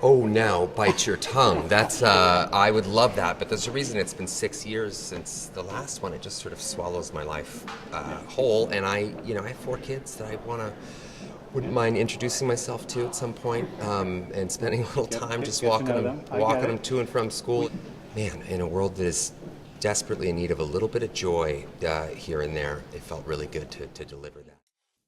Oh, now bite your tongue. That's, I would love that, but there's a reason it's been 6 years since the last one. It just sort of swallows my life whole, and I have 4 kids that wouldn't mind introducing myself to at some point, and spending a little time just walking them to and from school. Man, in a world that is desperately in need of a little bit of joy here and there, it felt really good to deliver that.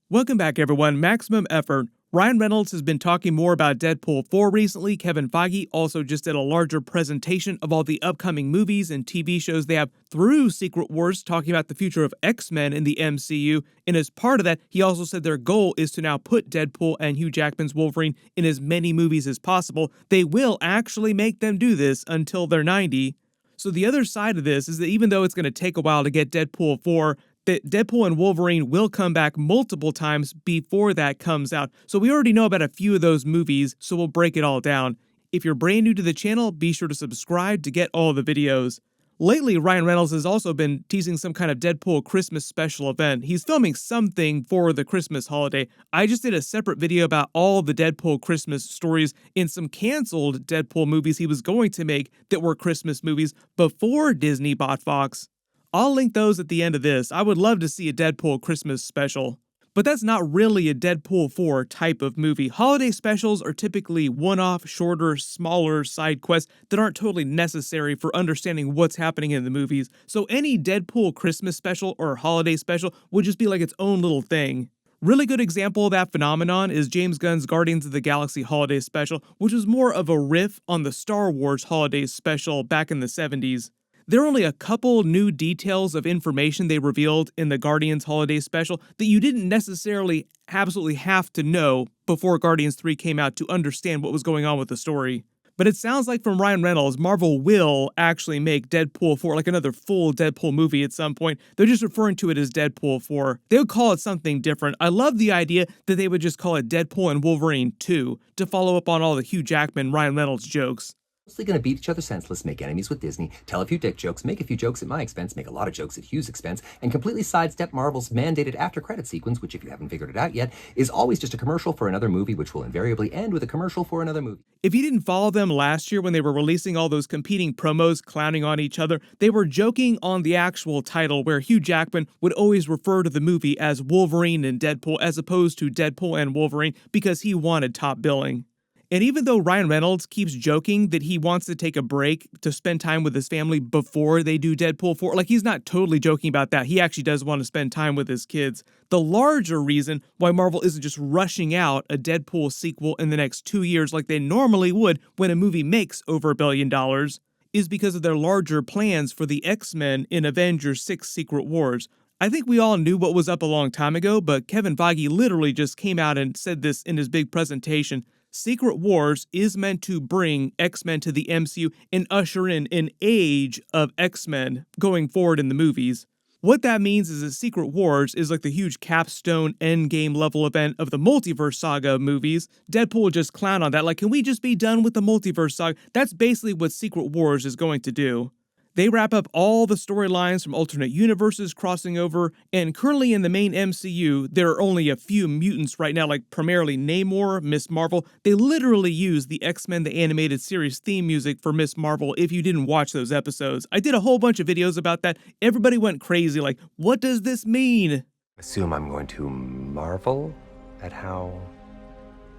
Welcome back, everyone. Maximum Effort. Ryan Reynolds has been talking more about Deadpool 4 recently. Kevin Feige also just did a larger presentation of all the upcoming movies and TV shows they have through Secret Wars, talking about the future of X-Men in the MCU. And as part of that, he also said their goal is to now put Deadpool and Hugh Jackman's Wolverine in as many movies as possible. They will actually make them do this until they're 90. So the other side of this is that even though it's going to take a while to get Deadpool 4, that Deadpool and Wolverine will come back multiple times before that comes out. So we already know about a few of those movies, so we'll break it all down. If you're brand new to the channel, be sure to subscribe to get all the videos. Lately, Ryan Reynolds has also been teasing some kind of Deadpool Christmas special event. He's filming something for the Christmas holiday. I just did a separate video about all the Deadpool Christmas stories in some canceled Deadpool movies he was going to make that were Christmas movies before Disney bought Fox. I'll link those at the end of this. I would love to see a Deadpool Christmas special. But that's not really a Deadpool 4 type of movie. Holiday specials are typically one-off, shorter, smaller side quests that aren't totally necessary for understanding what's happening in the movies. So any Deadpool Christmas special or holiday special would just be like its own little thing. Really good example of that phenomenon is James Gunn's Guardians of the Galaxy holiday special, which was more of a riff on the Star Wars holiday special back in the 70s. There are only a couple new details of information they revealed in the Guardians holiday special that you didn't necessarily absolutely have to know before Guardians 3 came out to understand what was going on with the story. But it sounds like from Ryan Reynolds, Marvel will actually make Deadpool 4 like another full Deadpool movie at some point. They're just referring to it as Deadpool 4. They would call it something different. I love the idea that they would just call it Deadpool and Wolverine 2 to follow up on all the Hugh Jackman, Ryan Reynolds jokes. Mostly gonna beat each other senseless, make enemies with Disney, tell a few dick jokes, make a few jokes at my expense, make a lot of jokes at Hugh's expense, and completely sidestep Marvel's mandated after-credit sequence, which, if you haven't figured it out yet, is always just a commercial for another movie, which will invariably end with a commercial for another movie. If you didn't follow them last year when they were releasing all those competing promos clowning on each other, they were joking on the actual title where Hugh Jackman would always refer to the movie as Wolverine and Deadpool as opposed to Deadpool and Wolverine because he wanted top billing. And even though Ryan Reynolds keeps joking that he wants to take a break to spend time with his family before they do Deadpool 4, like he's not totally joking about that. He actually does want to spend time with his kids. The larger reason why Marvel isn't just rushing out a Deadpool sequel in the next 2 years like they normally would when a movie makes over $1 billion is because of their larger plans for the X-Men in Avengers 6 Secret Wars. I think we all knew what was up a long time ago, but Kevin Feige literally just came out and said this in his big presentation. Secret Wars is meant to bring X-Men to the MCU and usher in an age of X-Men going forward in the movies. What that means is that Secret Wars is like the huge capstone endgame level event of the multiverse saga movies. Deadpool will just clown on that, like, can we just be done with the multiverse saga? That's basically what Secret Wars is going to do. They wrap up all the storylines from alternate universes crossing over, and currently in the main MCU, there are only a few mutants right now, like primarily Namor, Miss Marvel. They literally use the X-Men the Animated Series theme music for Miss Marvel if you didn't watch those episodes. I did a whole bunch of videos about that. Everybody went crazy, like, what does this mean? Assume I'm going to marvel at how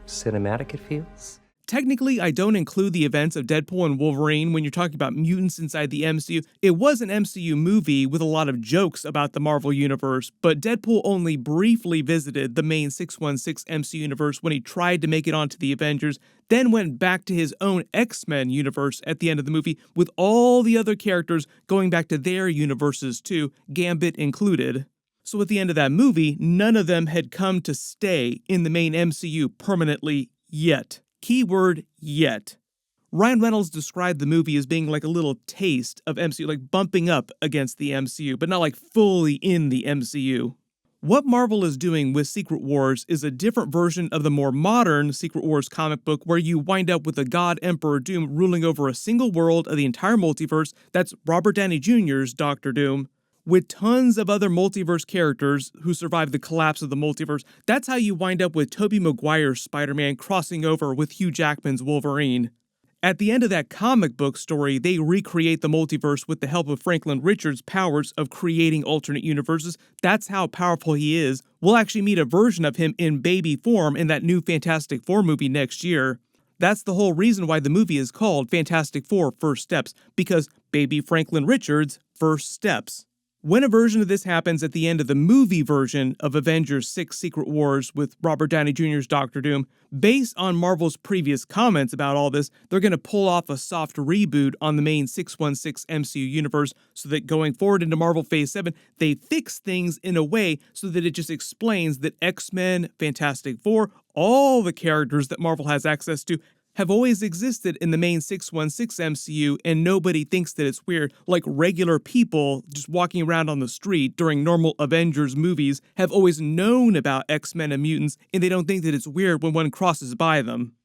cinematic it feels. Technically, I don't include the events of Deadpool and Wolverine when you're talking about mutants inside the MCU. It was an MCU movie with a lot of jokes about the Marvel Universe, but Deadpool only briefly visited the main 616 MCU universe when he tried to make it onto the Avengers, then went back to his own X-Men universe at the end of the movie, with all the other characters going back to their universes too, Gambit included. So at the end of that movie, none of them had come to stay in the main MCU permanently yet. Keyword yet. Ryan Reynolds described the movie as being like a little taste of MCU, like bumping up against the MCU, but not like fully in the MCU. What Marvel is doing with Secret Wars is a different version of the more modern Secret Wars comic book where you wind up with a god Emperor Doom ruling over a single world of the entire multiverse. That's Robert Downey Jr.'s Doctor Doom. with tons of other multiverse characters who survived the collapse of the multiverse. That's how you wind up with Tobey Maguire's Spider-Man crossing over with Hugh Jackman's Wolverine. At the end of that comic book story, they recreate the multiverse with the help of Franklin Richards' powers of creating alternate universes. That's how powerful he is. We'll actually meet a version of him in baby form in that new Fantastic Four movie next year. That's the whole reason why the movie is called Fantastic Four First Steps, because baby Franklin Richards' first steps. When a version of this happens at the end of the movie version of Avengers 6 Secret Wars with Robert Downey Jr.'s Doctor Doom, based on Marvel's previous comments about all this, they're going to pull off a soft reboot on the main 616 MCU universe so that going forward into Marvel Phase 7, they fix things in a way so that it just explains that X-Men, Fantastic Four, all the characters that Marvel has access to have always existed in the main 616 MCU, and nobody thinks that it's weird. Like regular people just walking around on the street during normal Avengers movies have always known about X-Men and mutants, and they don't think that it's weird when one crosses by them.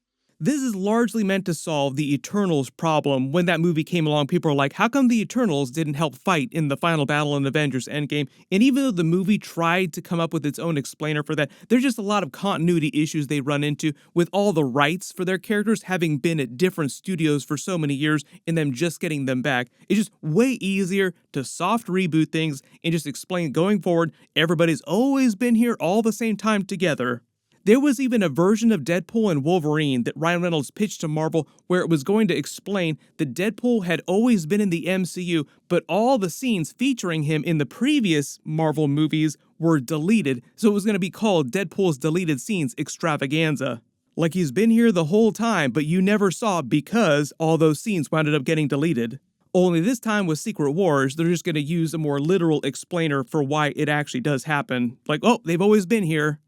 This is largely meant to solve the Eternals problem. When that movie came along, people were like, how come the Eternals didn't help fight in the final battle in Avengers Endgame? And even though the movie tried to come up with its own explainer for that, there's just a lot of continuity issues they run into with all the rights for their characters having been at different studios for so many years and them just getting them back. It's just way easier to soft reboot things and just explain going forward, everybody's always been here all the same time together. There was even a version of Deadpool and Wolverine that Ryan Reynolds pitched to Marvel where it was going to explain that Deadpool had always been in the MCU, but all the scenes featuring him in the previous Marvel movies were deleted, so it was going to be called Deadpool's Deleted Scenes Extravaganza. Like he's been here the whole time, but you never saw because all those scenes wound up getting deleted. Only this time with Secret Wars, they're just going to use a more literal explainer for why it actually does happen. Like, oh, they've always been here.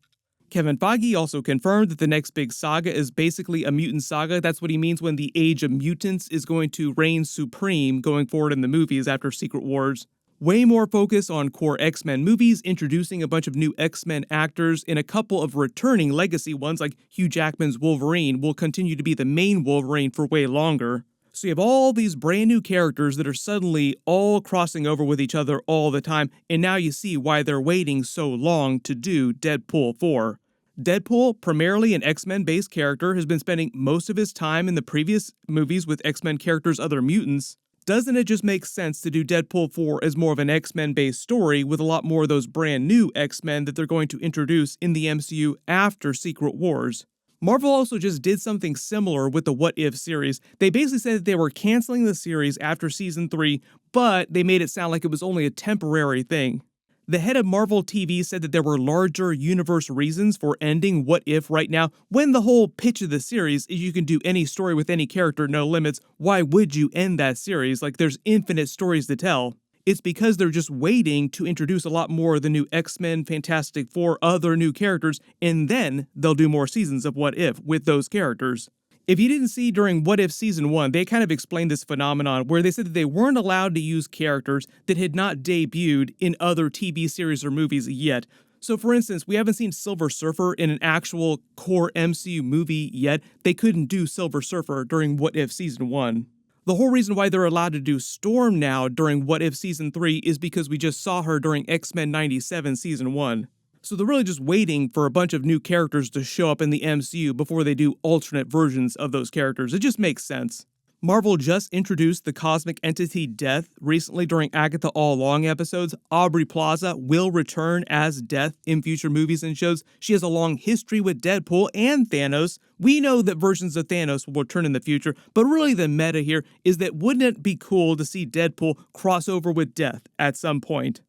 Kevin Feige also confirmed that the next big saga is basically a mutant saga. That's what he means when the age of mutants is going to reign supreme going forward in the movies after Secret Wars. Way more focus on core X-Men movies, introducing a bunch of new X-Men actors, and a couple of returning legacy ones like Hugh Jackman's Wolverine will continue to be the main Wolverine for way longer. So you have all these brand new characters that are suddenly all crossing over with each other all the time, and now you see why they're waiting so long to do Deadpool 4. Deadpool, primarily an X-Men based character, has been spending most of his time in the previous movies with X-Men characters other mutants. Doesn't it just make sense to do Deadpool 4 as more of an X-Men based story with a lot more of those brand new X-Men that they're going to introduce in the MCU after Secret Wars? Marvel also just did something similar with the What If series. They basically said that they were canceling the series after season 3, but they made it sound like it was only a temporary thing. The head of Marvel TV said that there were larger universe reasons for ending What If right now, when the whole pitch of the series is you can do any story with any character, no limits. Why would you end that series? Like, there's infinite stories to tell. It's because they're just waiting to introduce a lot more of the new X-Men, Fantastic Four, other new characters, and then they'll do more seasons of What If with those characters. If you didn't see during What If Season 1, they kind of explained this phenomenon where they said that they weren't allowed to use characters that had not debuted in other TV series or movies yet. So for instance, we haven't seen Silver Surfer in an actual core MCU movie yet. They couldn't do Silver Surfer during What If Season 1. The whole reason why they're allowed to do Storm now during What If Season 3 is because we just saw her during X-Men 97 Season 1. So they're really just waiting for a bunch of new characters to show up in the MCU before they do alternate versions of those characters. It just makes sense. Marvel just introduced the cosmic entity Death recently during Agatha All Along episodes. Aubrey Plaza will return as Death in future movies and shows. She has a long history with Deadpool and Thanos. We know that versions of Thanos will return in the future, but really the meta here is that wouldn't it be cool to see Deadpool cross over with Death at some point?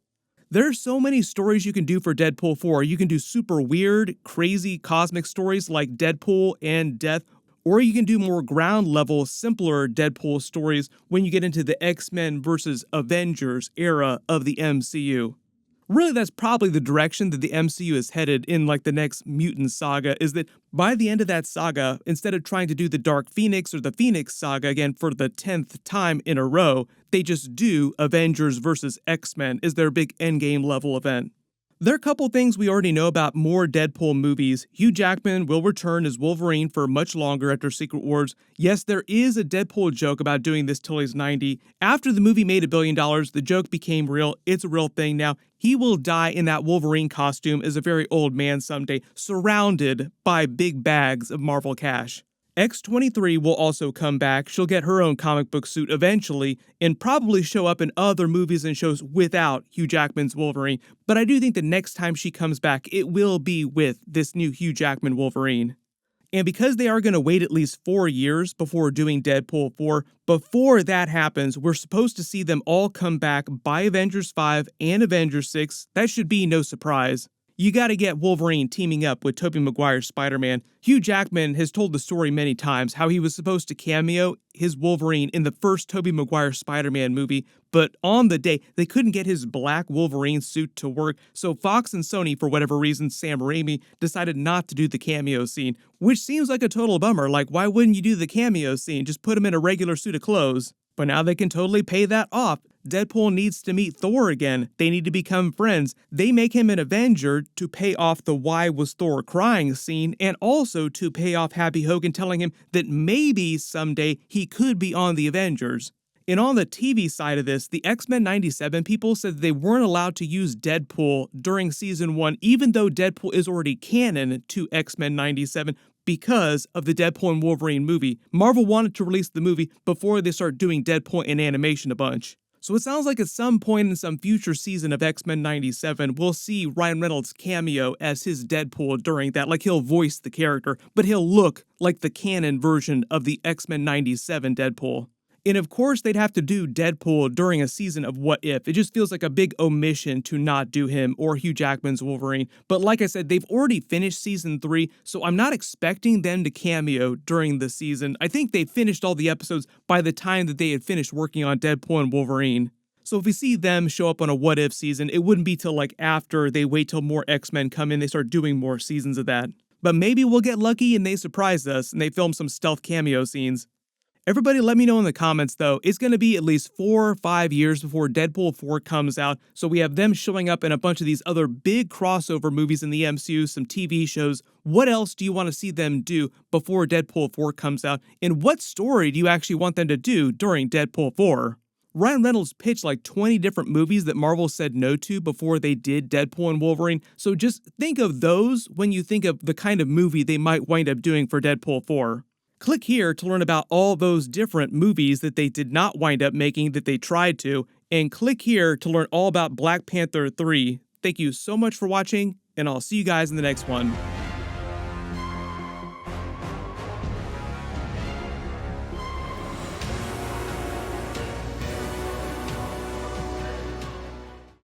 There's so many stories you can do for Deadpool 4. You can do super weird, crazy cosmic stories like Deadpool and Death, or you can do more ground level, simpler Deadpool stories when you get into the X-Men versus Avengers era of the MCU. Really, that's probably the direction that the MCU is headed in like the next Mutant saga, is that by the end of that saga, instead of trying to do the Dark Phoenix or the Phoenix saga again for the 10th time in a row, they just do Avengers versus X-Men as their big endgame level event. There are a couple things we already know about more Deadpool movies. Hugh Jackman will return as Wolverine for much longer after Secret Wars. Yes, there is a Deadpool joke about doing this till he's 90. After the movie made $1 billion, the joke became real. It's a real thing now. He will die in that Wolverine costume as a very old man someday, surrounded by big bags of Marvel cash. X-23 will also come back. She'll get her own comic book suit eventually and probably show up in other movies and shows without Hugh Jackman's Wolverine. But I do think the next time she comes back, it will be with this new Hugh Jackman Wolverine. And because they are going to wait at least 4 years before doing Deadpool 4, before that happens, we're supposed to see them all come back by Avengers 5 and Avengers 6. That should be no surprise. You gotta get Wolverine teaming up with Tobey Maguire's Spider-Man. Hugh Jackman has told the story many times how he was supposed to cameo his Wolverine in the first Tobey Maguire Spider-Man movie, but on the day, they couldn't get his black Wolverine suit to work, so Fox and Sony, for whatever reason, Sam Raimi, decided not to do the cameo scene, which seems like a total bummer. Like, why wouldn't you do the cameo scene? Just put him in a regular suit of clothes. But now they can totally pay that off. Deadpool needs to meet Thor again. They need to become friends. They make him an Avenger to pay off the "Why was Thor crying" scene, and also to pay off Happy Hogan telling him that maybe someday he could be on the Avengers. And on the TV side of this, the X-Men 97 people said they weren't allowed to use Deadpool during Season 1, even though Deadpool is already canon to X-Men 97, because of the Deadpool and Wolverine movie. Marvel wanted to release the movie before they start doing Deadpool in animation a bunch. So it sounds like at some point in some future season of X-Men 97, we'll see Ryan Reynolds cameo as his Deadpool during that. Like, he'll voice the character, but he'll look like the canon version of the X-Men 97 Deadpool. And of course, they'd have to do Deadpool during a season of What If. It just feels like a big omission to not do him or Hugh Jackman's Wolverine. But like I said, they've already finished Season 3, so I'm not expecting them to cameo during the season. I think they finished all the episodes by the time that they had finished working on Deadpool and Wolverine. So if we see them show up on a What If season, it wouldn't be till like after they wait till more X-Men come in, they start doing more seasons of that. But maybe we'll get lucky and they surprise us and they film some stealth cameo scenes. Everybody let me know in the comments, though. It's going to be at least 4 or 5 years before Deadpool 4 comes out, so we have them showing up in a bunch of these other big crossover movies in the MCU, some TV shows. What else do you want to see them do before Deadpool 4 comes out? And what story do you actually want them to do during Deadpool 4? Ryan Reynolds pitched like 20 different movies that Marvel said no to before they did Deadpool and Wolverine, so just think of those when you think of the kind of movie they might wind up doing for Deadpool 4. Click here to learn about all those different movies that they did not wind up making that they tried to, and click here to learn all about Black Panther 3. Thank you so much for watching, and I'll see you guys in the next one.